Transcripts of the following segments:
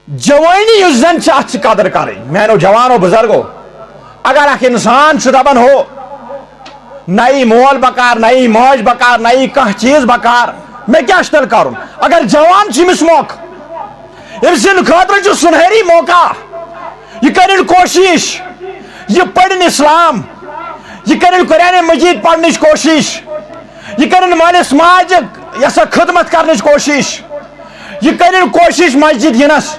جوانی یس زن ات قدر کریں میانو جوانو بزرگو اگر اخ انسان دپان ہو نئی مول بکار نئی موج بکار نئی کھانا چیز بکار میں کیا تیل کرن اگر جوان امس موقع ام سند خاطر سنہری موقع یہ کرن کوشش یہ پڑھن اسلام یہ کرن قرآن مجید پڑھنچ کوشش یہ کرن مالس ماج یسا خدمت کرنچ کوشش یہ کرن کوشش مسجد ینس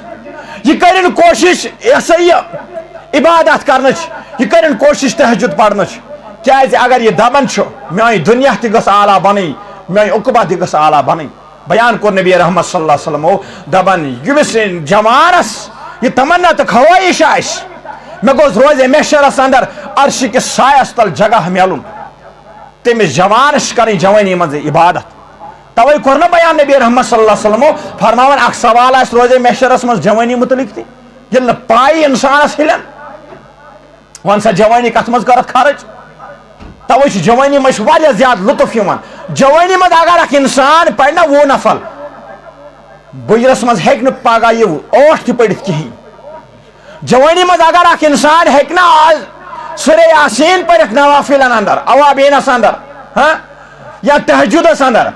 یہ کرن کوشش یسا یہ عبادت کرنچ یہ کرن کوشش تہجد پڑھنچ کیازِ اگر یہ دپان میانی دنیا تہ گژھ اعلیٰ بنٕنۍ میانی عقبہ تہ گژھ اعلیٰ بنٕنۍ بیان کوٚر نبی رحمت صلی اللہ علیہ وسلمو دپان یمس جوانس یہ تمنا تو خواہش آسہِ مے گوٚژھ روزِ محشرس اندر عرش کس سایس تل جگہ میلن تمس جوانس کریں جوانی مز عبادت توے کوٚر نا بیان نبی رحمت صلی اللہ علیہ وسلمو فرماون اکھ سوال آسہِ روزِ محشرس مز جوانی متعلق تہ ییٚلہِ نہٕ پاے انسانس ہلن ون سا جوانی کت مز کرت خرچ توے جوانی مز زیادہ لطف جوانی مز اگر اکھ انسان پڑھ نا 20 نفل بجرس مز ہیک نہٕ پگاہ یہ 8 تہ پڑھت کہین جوانی مز اگر اکھ انسان ہیک نا آز سورہ یاسین پڑھت نوافلن اندر اوابینس اندر ہاں یا تہجدس اندر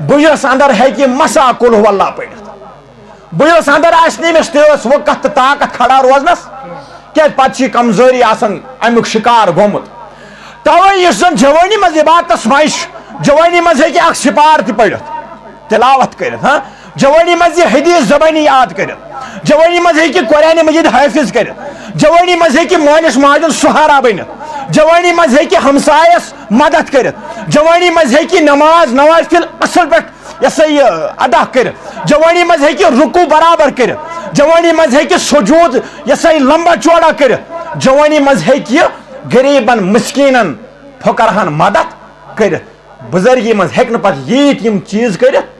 بجرس اندر ہیکہ مسا قل هو اللہ پڑھت بجرس اندر آس نمس تیس وقت تہ طاقت کھڑا روزنس کیا پتہ کمزوری آسان امیک شکار گومت توے یس زن جوانی مز عبادتس مائش جوانی مز ہیکہ اکھ سپار تہ پڑھت تلاوت کرت ہاں جوانی مز یہ حدیث زبانی یاد کرت جوانی مز ہیکہ قرآن مجید حافظ کرت جوانی مز ہیکہ مالس ماجن سہارا بنت جوانی مز ہیکہ ہمسایس مدد کرت جوانی مز ہیکہ نماز نوافل اصل پہ یسا یہ ادا کرت جوانی مز ہیکہ رکوع برابر کرت جوانی مز ہیکہ سجود یسا یہ لمبا چوڑا کرت جوانی مز ہیکہ غریبن مسکینن فقرہن مدد کرت بزرگی مز ہیکہ پتہ ییت یم چیز کرت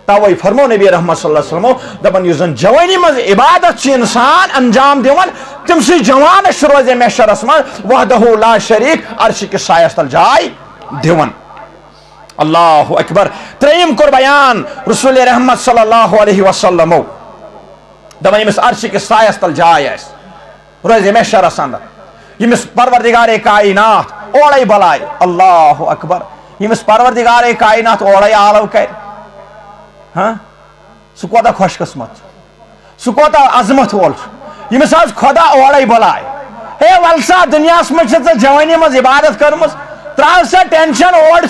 توے فرمو نبی رحمت صلی اللہ علیہ وسلم دپان یس زن جوانی مز عبادت انسان انجام دیوان تم سی جوانس روزِ محشرس مز وحدہ لا شریک عرش کس سایس تل جائے دیوان اللہ اکبر تریم کور بیان رسول رحمت صلی اللہ علیہ وسلم دپان یمس عرش کس سایس تل جائے آس روزِ محشرس اندر یمس پروردگار کائنات اوڑے بلائے اللہ اکبر یمس پروردگار کائنات اوڑے آلو کر ہاں سہ کوتاہ خوش قسمت سہ کوتاہ عظمت وول یمس آز خدا اوڑے بلائے ہے ولسا دنیا مجھ جوانی مز عبادت کرمز تراو سا ٹینشن اور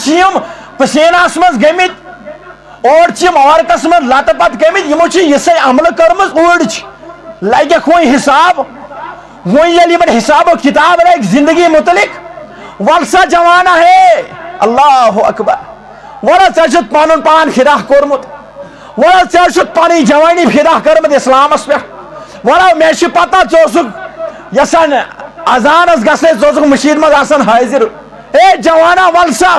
پسینس مز گمت اور عورتس مز لت پت گمت یمو یسے عمل کرمز اوڑ لگک وی حساب وی یل حساب و کتاب لگ زندگی متعلق ولسا جوانا ہے اللہ اکبر ورا ژےٚ پنن پان فدا کورمت ورا ژےٚ پنٕنۍ جوانی فدا کٔرمٕژ اسلامس پہ ورا مے چھ پتہ ژٕ یسان اذانس گژھنے ژٕ مشید مز آسان حاضر اے جوانا ولسا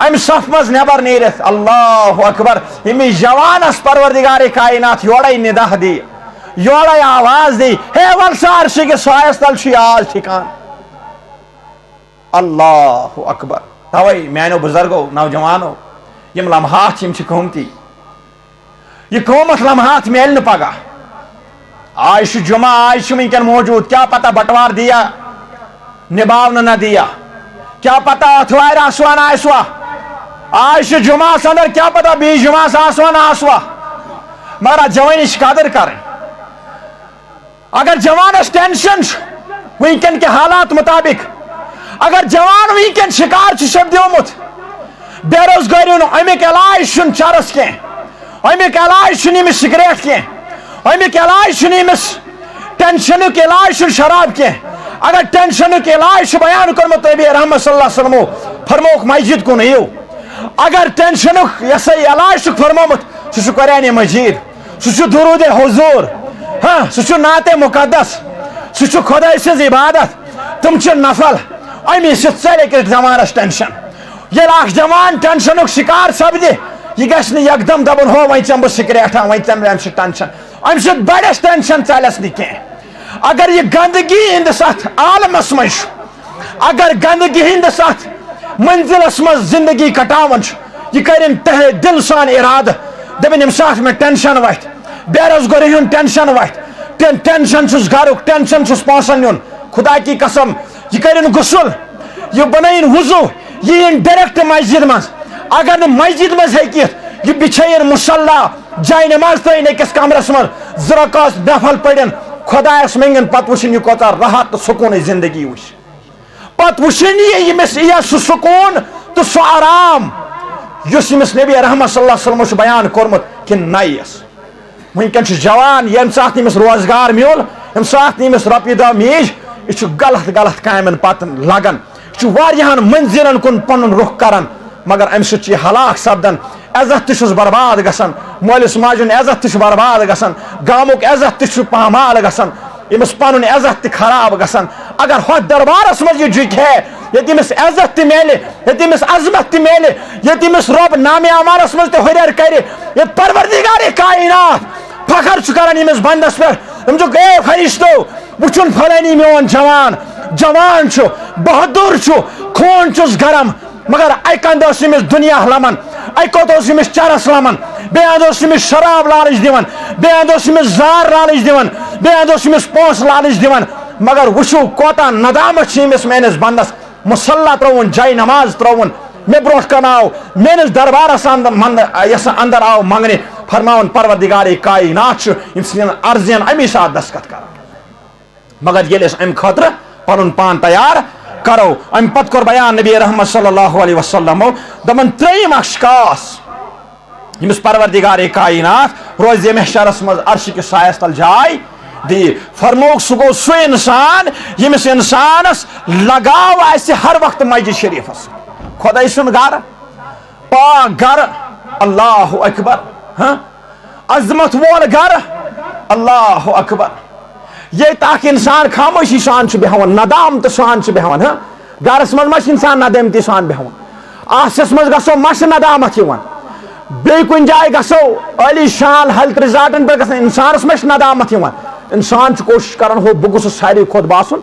ام صف مز نبر نیرت اللہ اکبر یمس جوانس پروردگار کائنات یورے ندا دی یورے آواز دی ہے ولسا عرش کس سایس تل چھ آز ٹھکان اللہ اکبر توے میانو بزرگو نوجوانو یم لمحات یم قیمتی یہ قومت لمحات میل نہ پگہ آج جمعہ آج ونکن موجود کیا پتہ بٹوار دیا نباون نہ دیا کیا پتہ اتوار آسوا نہ آسوا آج جمعہ اندر کیا پتہ بیس جمعہ آسوا نہ آسوا مگر جوانی قدر کریں اگر جوانس ٹینشن ونکن کے حالات مطابق اگر جوان ونکن شکار سپدیومت بے روزگاری امیک علاج چرس کی امیک علاج امس سگریٹ کی امیک علاج امس ٹینشنک علاج شراب کی اگر ٹینشنک علاج بیان کورمت نبی رحمت صلی اللہ علیہ وسلم فرموک مسجد کن یو اگر ٹینشنک یسا علاج فرمومت سہ قرآن مجید سہ درود حضور ہاں سہ نعت مقدس سہ خدا سز عبادت تم نفل امس ژر أکِس جوانس ٹینشن یل اخ جوان ٹینشنک شکار سپدِ یہ گژھِ نہٕ یکدم دپن ہو وۄنۍ ژم بہٕ سگریٹا وۄنۍ ژم امہِ سۭتۍ ٹینشن امہِ سۭتۍ بڑس ٹینشن ژلس نہٕ کینٛہہ اگر یہ گندگی ہندس اتھ عالمس مز اگر گندگی ہندس اتھ منزلس مز زندگی کٹاون یہ کرن تہ دل سان ارادہ دپن یم سات میں ٹینشن وتھ بے روزگاری ہن ٹینشن وتھ ٹینشن چھس گھرک ٹینشن چھس پونسن نیون خدا کی قسم یہ کرن غسل یہ بنائن وضو یہ ڈائریکٹ مسجد مز اگر نہ مسجد مز ہیکت یہ بچھین مصلی جائے نماز ترین أکس کمرس مز زرکاس نفل پڑن خدایس منگن پتہ وچھن یہ کوتا راحت تو سکون زندگی وچ پتہ وچھن یمس یہ سہ سکون تو سہ آرام یس یمس نبی رحمت صلی اللہ علیہ وسلم بیان کورمت کہ نائیس ونکن جوان یم سات یمس روزگار میول یم سات یمس رۄپیہِ دہ میج یہ غلط غلط کامن پتہ لگان یہ واریاہن منزلن کن پن رخ کران مگر ام سۭتۍ چھِ ہلاک سپدان عزت تہ برباد گژھان مٲلِس ماجہِ ہُنٛد عزت تہ برباد گژھان گامُک عزت تہ پامال گژھان یمس پنُن عزت تہ خراب گژھان اگر ہوٚتھ دربارس منٛز یہ جُکہِ ہے ییٚتہِ یمس عزت تہ میلہِ ییٚتہِ یمس عظمت تہ میلہِ ییٚتہِ یمس رۄب نامہِ امانس منٛز تہ ہُریر کرِ ییٚتہِ پروردگارِ کائنات فخر چھُ کران یمس بندس پٮ۪ٹھ یِم چھُ اے فرشتو وٕچھُن فلٲنی میون جوان چھُ بہادُر چھُ خوٗن چھُس گرم مگر اکہ اندٕ اوس یمس دُنیا لمن اکہ وقت اوس یمس چرس لمن بیٚیہِ اندٕ اوس یمس شراب لالچ دِوان بیٚیہِ اندٕ اوس یمس زار لالچ دِوان بیٚیہِ اندٕ اوس یمس پونٛسہٕ لالچ دِوان مگر وٕچھو کوتاہ ندامت چھِ یمس میٲنس بندس مصلی ترٛووُن جاے نماز ترٛووُن مےٚ برونٛٹھ کن آو میٲنس دربارس اندر آو منگنہِ فرماوُن پروردگارِ کائنات چھُ یِم سٕنٛدٮ۪ن عرضین امی ساتہٕ دستخط کران مگر ییٚلہِ أسۍ امہِ خٲطرٕ پنُن پان تیار کرو ام پتہ کور بیان نبی رحمت صلی اللہ علیہ وسلم دپان ترٛیٚیِم اکھ شکاس یمس پروردگار کائنات روزِ محشرس مز عرش کِس سایس تل جاے دی فرموک سہ گو سُہ انسان یمس انسانس لگاو آسہِ ہر وقت مسجد شریفس خداے سُنٛد گھر پاک گھر اللہ اکبر عظمت وول گھر اللہ اکبر یہ اخ انسان خاموشی سان بیہوان ندامت سان بیہوان گرس مز انسان ندامتی سان بیہوان آسس مز گژھو مش ندامت بیٚیہِ کُنہِ جایہِ گژھو عالی شان ہیلتھ رِزاٹن پہ گژھان انسانس مش ندامت انسان کوشش کران ہو بہٕ گوٚژھُس ساروی کھۄتہٕ باسُن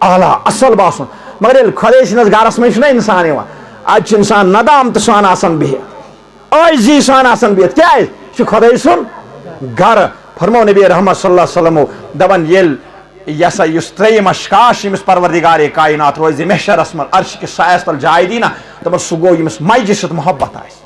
اعلیٰ اصل باسُن مگر ییٚلہِ خۄداے سٕنٛدِس گرس منٛز چھُنہ انسان یِوان اتہِ چھُ انسان ندامت سان آسان بِہِتھ عٲجزی سان آسان بِہِتھ کیازِ یہِ چھُ خۄداے سُنٛد گرٕ فرمو نبی رحمت صلی اللہ علیہ وسلم دپان ییٚلہِ یہ سا یُس ترٛیٚیِم شکاش یمس پروردگار کائنات روزِ محشرس منٛز عرش کِس سایس تل جاے دی نا دپان سُہ گوٚو یمس مسجد سۭتۍ محبت آسہِ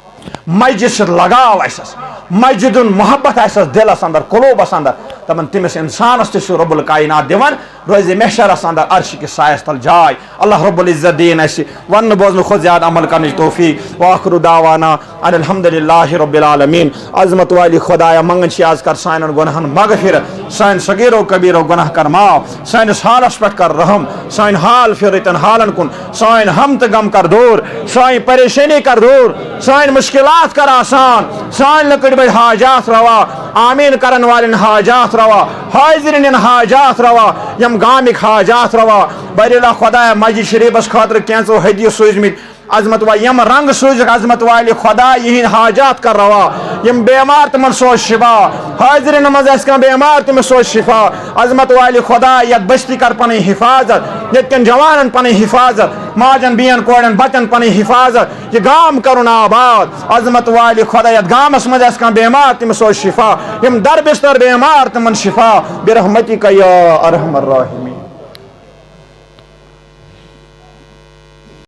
مسجد سۭتۍ لگاو آسٮ۪س مسجد ہُنٛد محبت آسٮ۪س دلس اندر قلوبس اندر دپان تٔمِس انسانس تہِ چھُ رب الکائنات دِوان روزِ محشرس اندر عرش کِس سایس تل جاے اللہ رب العزت دِیِن اسہِ وننہٕ بوزنہٕ کھۄتہٕ زیادٕ عمل کرنٕچ توفیق وآخر دعوانا ان الحمدللہ رب العالمین عظمت والی خدایا منگان چھِ آز کر سانٮ۪ن گۄنہن مغفرت سانہِ صغیٖرو کبیٖرو گۄناہ کر معاف سٲنِس حالس پٮ۪ٹھ کر رحم سٲنۍ حال پھِر رٕتٮ۪ن حالن کُن سٲنۍ ہم تہٕ غم کر دوٗر سٲنۍ پریشٲنی کر دوٗر سٲنۍ مشکلات کر آسان سٲنۍ لۄکٕٹۍ بٔڑۍ حاجات روا آمیٖن کرن والٮ۪ن حاجات روا حاضرین ہٕنٛدۍ حاجات روا یم گامٕکۍ حاجات روا بٔرِلا خۄدایا مسجد شریفس خٲطرٕ کینٛژو ہدیہِ سوٗزمٕتۍ عظمت والی یم رنگ سوزک عظمت والی خدا یہن حاجات کر روا یم بیمار تمن سوز شفا حاضرین مز بیمار تمس سوز شفا عظمت والی خدا یت بستی کر پن حفاظت یتکن جوانن پن حفاظت ماجن بین کوڑن بچن پن حفاظت یہ گام کرن آباد عظمت والی خدا یت گامس مز بیمار تمس سوز شفا یم در بستر بیمار تمن شفا برحمتک یا ارحم الراحمین.